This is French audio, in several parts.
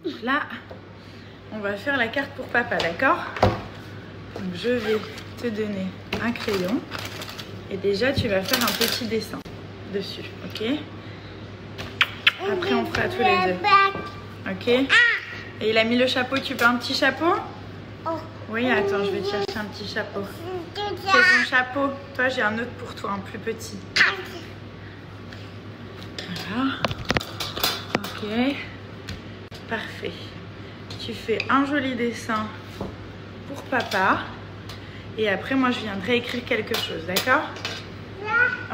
Donc là, on va faire la carte pour papa, d'accord? Donc je vais te donner un crayon. Et déjà, tu vas faire un petit dessin dessus, ok? Après, on fera tous les deux. Ok? Et il a mis le chapeau. Tu veux un petit chapeau? Oui, attends, je vais te chercher un petit chapeau. C'est ton chapeau. Toi, j'ai un autre pour toi, un plus petit. Voilà. Ok. Parfait. Tu fais un joli dessin pour papa. Et après, moi, je viendrai écrire quelque chose, d'accord?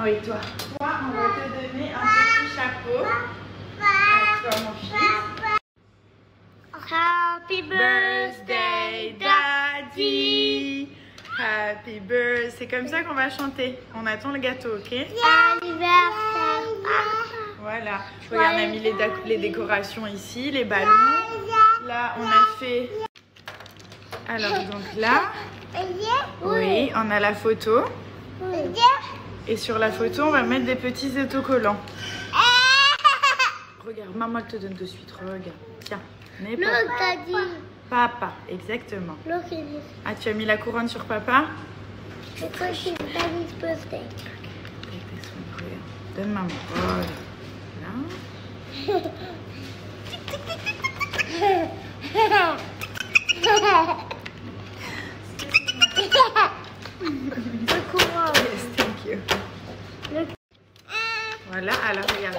Oui, toi. Toi, on va te donner un petit chapeau. À toi, mon fils. Happy birthday, Daddy. Happy birthday. C'est comme ça qu'on va chanter. On attend le gâteau, ok? Anniversaire. Voilà. Regarde, on a mis les décorations ici, les ballons. Là, on a fait... Alors, donc là... Oui, on a la photo. Et sur la photo, on va mettre des petits autocollants. Regarde, maman te donne de suite. Regarde. Tiens. Look, Daddy. Papa, exactement. Look at this. Ah, tu as mis la couronne sur papa? Because it's Daddy's birthday. Donne maman. Voilà. The couronne. Yes, thank you. Voilà, alors regarde.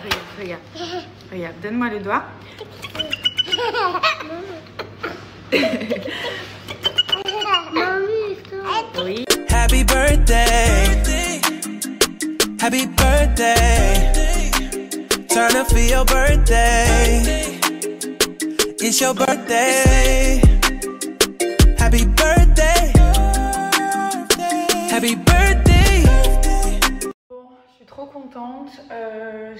Regarde, donne-moi le doigt. Oui. Happy birthday. Happy birthday. Turn up for your birthday. It's your birthday. Happy birthday. Happy birthday. Bon, je suis trop contente.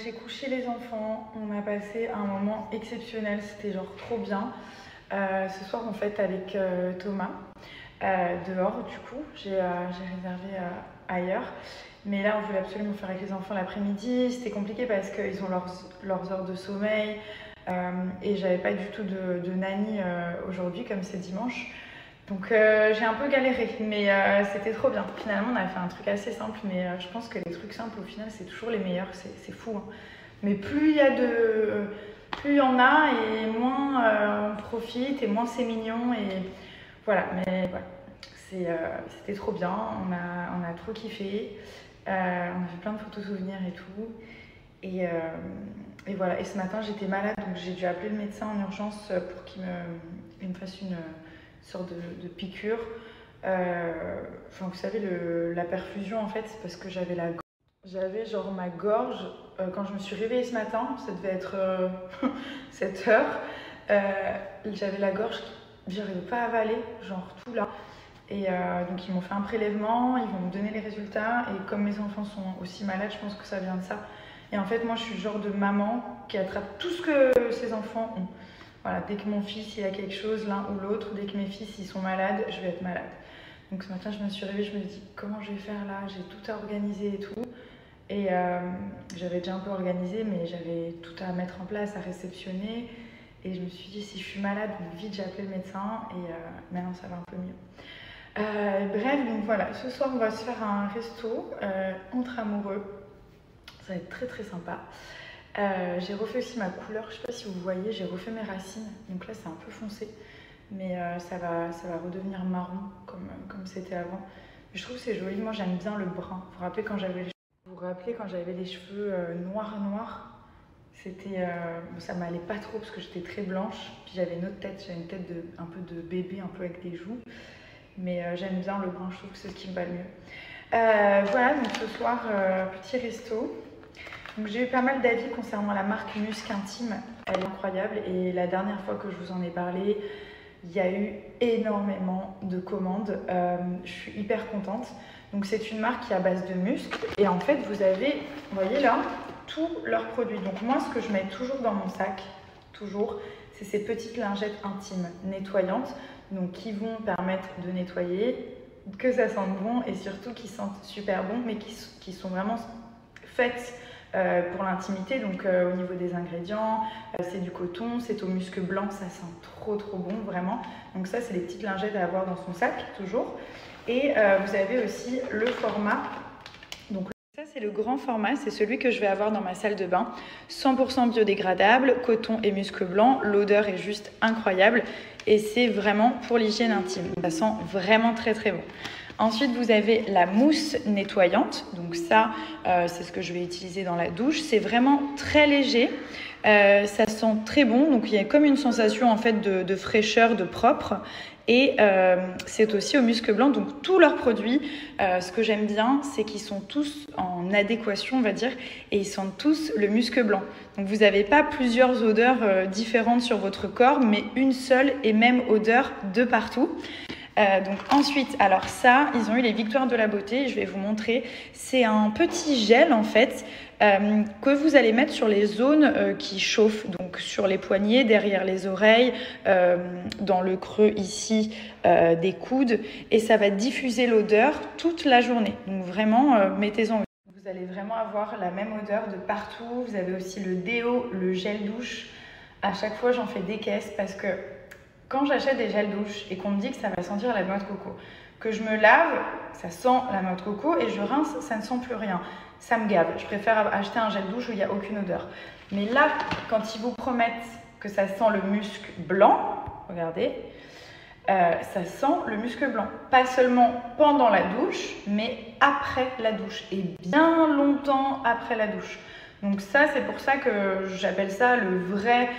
J'ai couché les enfants. On a passé un moment exceptionnel. C'était genre trop bien. Ce soir, on fête avec Thomas. Dehors, du coup, j'ai réservé ailleurs. Mais là, on voulait absolument faire avec les enfants l'après-midi. C'était compliqué parce qu'ils ont leurs heures de sommeil. Et j'avais pas du tout de nanny aujourd'hui, comme c'est dimanche. Donc j'ai un peu galéré, mais c'était trop bien. Finalement, on a fait un truc assez simple, mais je pense que les trucs simples, au final, c'est toujours les meilleurs. C'est fou, hein. Mais plus il y en a, et moins on profite, et moins c'est mignon. Et voilà, mais voilà. C'était trop bien. On a trop kiffé. On a fait plein de photos souvenirs et tout. Et voilà. Et ce matin, j'étais malade, donc j'ai dû appeler le médecin en urgence pour qu'il me fasse une sorte de piqûre. Enfin, vous savez, la perfusion, en fait, c'est parce que j'avais genre ma gorge. Quand je me suis réveillée ce matin, ça devait être 7 heures. J'avais la gorge, j'arrivais pas à avaler, genre tout là. Et donc ils m'ont fait un prélèvement, ils vont me donner les résultats. Et comme mes enfants sont aussi malades, je pense que ça vient de ça. Et en fait, moi, je suis le genre de maman qui attrape tout ce que ses enfants ont. Voilà, dès que mon fils il a quelque chose, l'un ou l'autre, dès que mes fils ils sont malades, je vais être malade. Donc ce matin, je me suis réveillée, je me dis comment je vais faire là, j'ai tout à organiser et tout. Et j'avais déjà un peu organisé, mais j'avais tout à mettre en place, à réceptionner. Et je me suis dit, si je suis malade, donc vite j'ai appelé le médecin et maintenant ça va un peu mieux. Bref, donc voilà, ce soir on va se faire un resto entre amoureux. Ça va être très très sympa. J'ai refait aussi ma couleur, je sais pas si vous voyez, j'ai refait mes racines. Donc là c'est un peu foncé, mais ça va redevenir marron comme c'était avant. Mais je trouve que c'est joli, moi j'aime bien le brun. Vous vous rappelez quand j'avais les cheveux noirs, c'était ça m'allait pas trop parce que j'étais très blanche. Puis j'avais une autre tête, j'avais une tête un peu de bébé, un peu avec des joues. Mais j'aime bien le brun, je trouve que c'est ce qui me va le mieux. Voilà, donc ce soir, petit resto. Donc j'ai eu pas mal d'avis concernant la marque Musc Intime, elle est incroyable. Et la dernière fois que je vous en ai parlé, il y a eu énormément de commandes. Je suis hyper contente. Donc c'est une marque qui est à base de muscles. Et en fait, vous avez, vous voyez là, tous leurs produits. Donc moi, ce que je mets toujours dans mon sac, c'est ces petites lingettes intimes nettoyantes. Donc qui vont permettre de nettoyer, que ça sente bon et surtout qui sentent super bon, mais qui sont vraiment faites pour l'intimité. Donc au niveau des ingrédients, c'est du coton, c'est au musc blanc, ça sent trop bon vraiment. Donc ça c'est les petites lingettes à avoir dans son sac toujours. Et vous avez aussi le format. Donc ça c'est le grand format, c'est celui que je vais avoir dans ma salle de bain. 100% biodégradable, coton et musc blanc. L'odeur est juste incroyable et c'est vraiment pour l'hygiène intime. Ça sent vraiment très bon. Ensuite, vous avez la mousse nettoyante. Donc ça, c'est ce que je vais utiliser dans la douche. C'est vraiment très léger. Ça sent très bon. Donc il y a comme une sensation en fait de fraîcheur, de propre. Et c'est aussi au musc blanc. Donc tous leurs produits, ce que j'aime bien, c'est qu'ils sont tous en adéquation, on va dire. Et ils sentent tous le musc blanc. Donc vous n'avez pas plusieurs odeurs différentes sur votre corps, mais une seule et même odeur de partout. Donc ensuite, alors ça, ils ont eu les victoires de la beauté, je vais vous montrer. C'est un petit gel en fait que vous allez mettre sur les zones qui chauffent, donc sur les poignets, derrière les oreilles, dans le creux ici des coudes, et ça va diffuser l'odeur toute la journée. Donc vraiment, mettez-en. Vous allez vraiment avoir la même odeur de partout. Vous avez aussi le déo, le gel douche. À chaque fois, j'en fais des caisses parce que quand j'achète des gels douche et qu'on me dit que ça va sentir la noix de coco, que je me lave, ça sent la noix de coco et je rince, ça ne sent plus rien. Ça me gave. Je préfère acheter un gel douche où il n'y a aucune odeur. Mais là, quand ils vous promettent que ça sent le musc blanc, regardez, ça sent le musc blanc. Pas seulement pendant la douche, mais après la douche et bien longtemps après la douche. Donc ça, c'est pour ça que j'appelle ça le vrai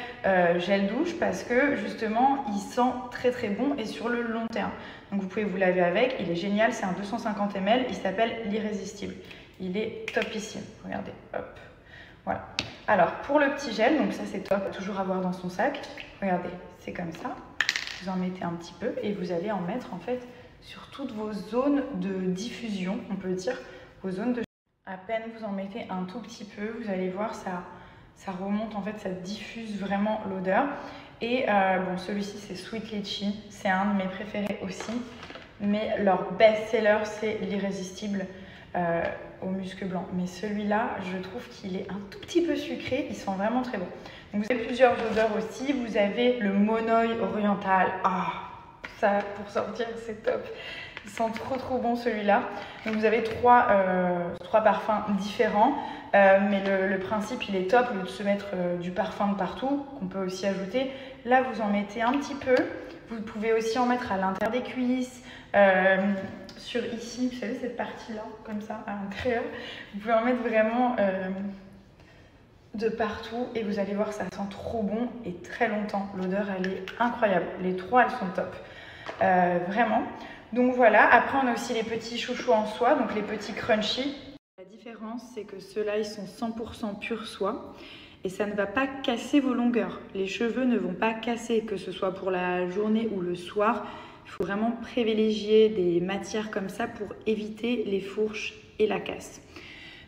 gel douche parce que justement, il sent très bon et sur le long terme. Donc vous pouvez vous laver avec, il est génial, c'est un 250 ml, il s'appelle l'Irrésistible. Il est topissime, regardez, hop, voilà. Alors pour le petit gel, donc ça c'est top, toujours avoir dans son sac. Regardez, c'est comme ça, vous en mettez un petit peu et vous allez en mettre en fait sur toutes vos zones de diffusion, on peut dire, vos zones de... À peine vous en mettez un tout petit peu, vous allez voir, ça remonte, en fait, ça diffuse vraiment l'odeur. Et bon, celui-ci, c'est Sweet Litchi, c'est un de mes préférés aussi. Mais leur best-seller, c'est l'Irrésistible au musc blanc. Mais celui-là, je trouve qu'il est un tout petit peu sucré, il sent vraiment très bon. Donc vous avez plusieurs odeurs aussi, vous avez le Monoï oriental. Ah, ça, pour sortir, c'est top. Il sent trop bon celui-là. Donc vous avez trois parfums différents, mais le principe il est top. Au lieu de se mettre du parfum de partout, qu'on peut aussi ajouter, là vous en mettez un petit peu. Vous pouvez aussi en mettre à l'intérieur des cuisses, sur ici, vous savez cette partie-là, comme ça, à l'intérieur. Vous pouvez en mettre vraiment de partout et vous allez voir, ça sent trop bon et très longtemps. L'odeur elle est incroyable. Les trois elles sont top, vraiment. Donc voilà, après on a aussi les petits chouchous en soie, donc les petits crunchy. La différence c'est que ceux-là ils sont 100% pure soie et ça ne va pas casser vos longueurs. Les cheveux ne vont pas casser, que ce soit pour la journée ou le soir. Il faut vraiment privilégier des matières comme ça pour éviter les fourches et la casse.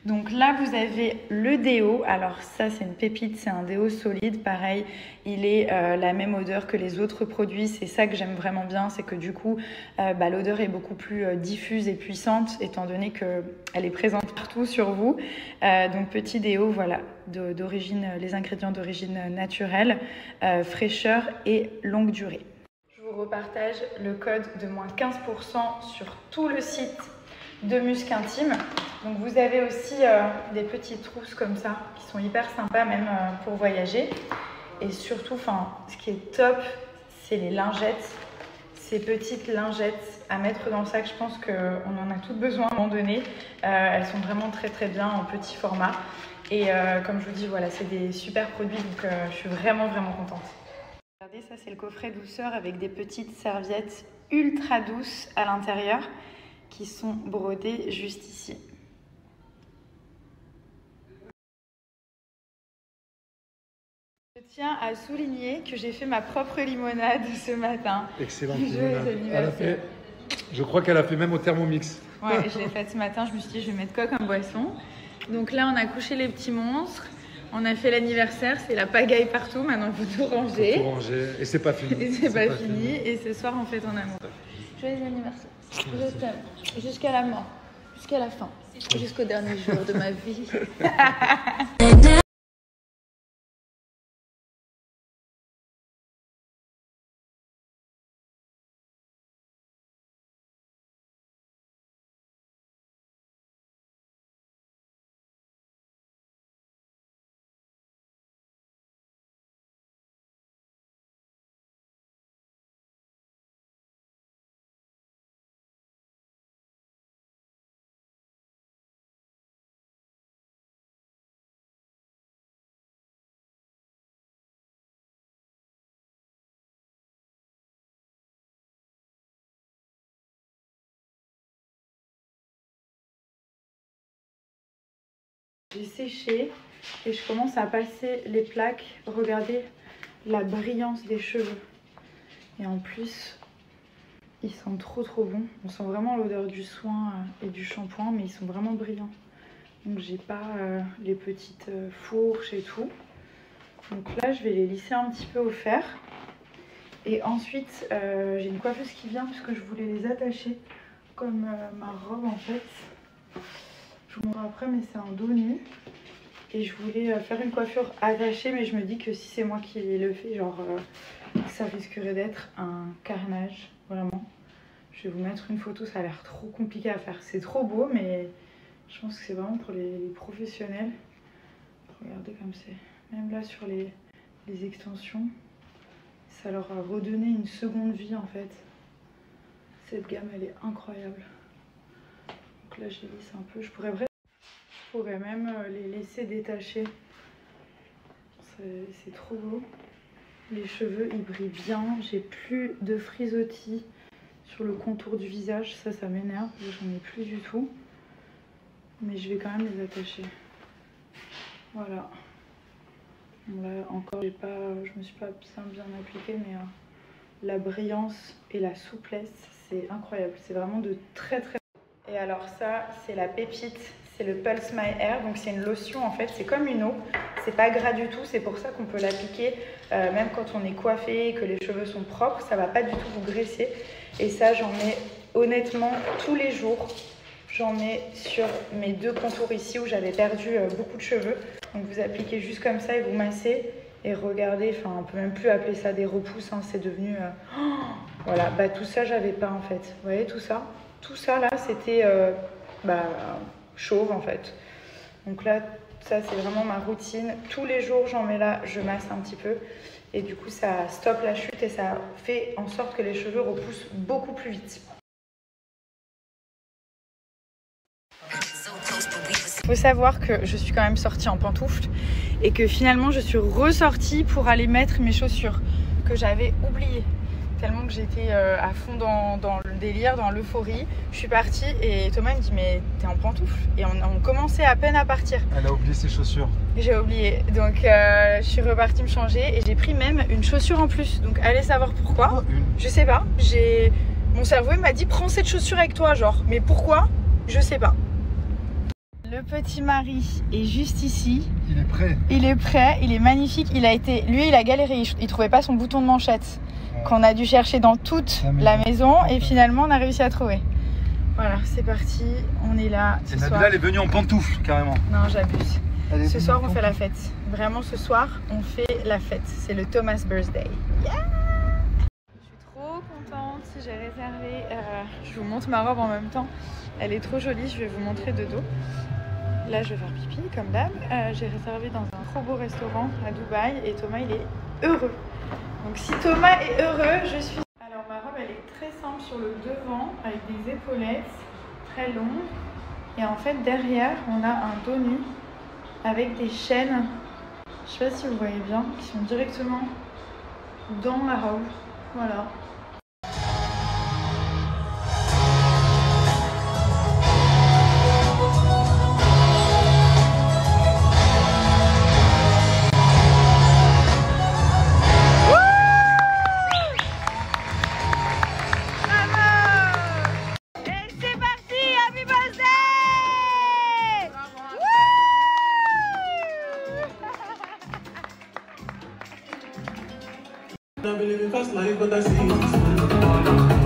Donc là, vous avez le déo. Alors ça, c'est une pépite, c'est un déo solide. Pareil, il est la même odeur que les autres produits. C'est ça que j'aime vraiment bien, c'est que du coup, l'odeur est beaucoup plus diffuse et puissante, étant donné qu'elle est présente partout sur vous. Donc petit déo, voilà, d'origine, les ingrédients d'origine naturelle, fraîcheur et longue durée. Je vous repartage le code de moins 15% sur tout le site de Musc Intime. Donc vous avez aussi des petites trousses comme ça qui sont hyper sympas même pour voyager. Et surtout, ce qui est top, c'est les lingettes. Ces petites lingettes à mettre dans le sac, je pense qu'on en a toutes besoin à un moment donné. Elles sont vraiment très bien en petit format. Et comme je vous dis, voilà, c'est des super produits, donc je suis vraiment contente. Regardez, ça c'est le coffret douceur avec des petites serviettes ultra douces à l'intérieur qui sont brodées juste ici. Je tiens à souligner que j'ai fait ma propre limonade ce matin. Excellente limonade. Je crois qu'elle a fait même au Thermomix. Ouais, je l'ai faite ce matin, je me suis dit je vais mettre quoi comme boisson. Donc là on a couché les petits monstres, on a fait l'anniversaire, c'est la pagaille partout, maintenant il faut tout ranger. Faut tout ranger et c'est pas fini. Et c'est pas fini. Et ce soir on fête en amoureux. Joyeux anniversaire. Je t'aime. Jusqu'à la mort. jusqu'à la fin, jusqu'au dernier jour de ma vie. J'ai séché et je commence à passer les plaques. Regardez la brillance des cheveux. Et en plus, ils sont trop bons. On sent vraiment l'odeur du soin et du shampoing, mais ils sont vraiment brillants. Donc j'ai pas les petites fourches et tout. Donc là, je vais les lisser un petit peu au fer. Et ensuite, j'ai une coiffeuse qui vient puisque je voulais les attacher comme ma robe en fait. Je vous montre après, mais c'est un dos nu. Et je voulais faire une coiffure attachée, mais je me dis que si c'est moi qui le fais, genre, ça risquerait d'être un carnage, vraiment. Je vais vous mettre une photo, ça a l'air trop compliqué à faire. C'est trop beau, mais je pense que c'est vraiment pour les professionnels. Regardez comme c'est. Même là, sur les extensions, ça leur a redonné une seconde vie, en fait. Cette gamme, elle est incroyable. Donc là, je les lisse un peu. Je pourrais même les laisser détacher. C'est trop beau. Les cheveux, ils brillent bien. J'ai plus de frisottis sur le contour du visage. Ça m'énerve. J'en ai plus du tout. Mais je vais quand même les attacher. Voilà. Là encore, je me suis pas bien appliquée, mais la brillance et la souplesse, c'est incroyable. C'est vraiment de très. Et alors ça, c'est la pépite, c'est le Pulse My Hair. Donc c'est une lotion en fait, c'est comme une eau. C'est pas gras du tout, c'est pour ça qu'on peut l'appliquer même quand on est coiffé et que les cheveux sont propres. Ça va pas du tout vous graisser. Et ça, j'en mets honnêtement tous les jours. J'en mets sur mes deux contours ici où j'avais perdu beaucoup de cheveux. Donc vous appliquez juste comme ça et vous massez. Et regardez, enfin on peut même plus appeler ça des repousses, hein, c'est devenu... voilà, bah tout ça j'avais pas en fait. Vous voyez tout ça? Tout ça là c'était chauve en fait. Donc là, ça c'est vraiment ma routine. Tous les jours j'en mets là, je masse un petit peu. Et du coup ça stoppe la chute et ça fait en sorte que les cheveux repoussent beaucoup plus vite. Il faut savoir que je suis quand même sortie en pantoufles et que finalement je suis ressortie pour aller mettre mes chaussures que j'avais oubliées. Tellement que j'étais à fond dans le délire, dans l'euphorie. Je suis partie et Thomas me dit mais t'es en pantoufles? Et on commençait à peine à partir. Elle a oublié ses chaussures. J'ai oublié. Donc je suis repartie me changer et j'ai pris même une chaussure en plus. Donc allez savoir pourquoi. Je sais pas. Mon cerveau il m'a dit prends cette chaussure avec toi genre. Mais pourquoi? Je sais pas. Le petit mari est juste ici. Il est prêt. Il est prêt, il est magnifique. Il a galéré, il trouvait pas son bouton de manchette qu'on a dû chercher dans toute la maison et finalement on a réussi à trouver. Voilà, c'est parti, on est là ce soir. Nabila, elle est venue en pantoufles carrément. Non, j'abuse. Ce soir on fait la fête. Vraiment ce soir on fait la fête. C'est le Thomas birthday. Yeah! Je suis trop contente, j'ai réservé. Je vous montre ma robe en même temps. Elle est trop jolie, je vais vous montrer de dos. Là, je vais faire pipi, comme d'hab. J'ai réservé dans un trop beau restaurant à Dubaï et Thomas, il est heureux. Donc, si Thomas est heureux, je suis... Alors, ma robe, elle est très simple sur le devant, avec des épaulettes très longues. Et en fait, derrière, on a un dos nu avec des chaînes. Je sais pas si vous voyez bien, qui sont directement dans la robe. Voilà. I believe in fast life, but I see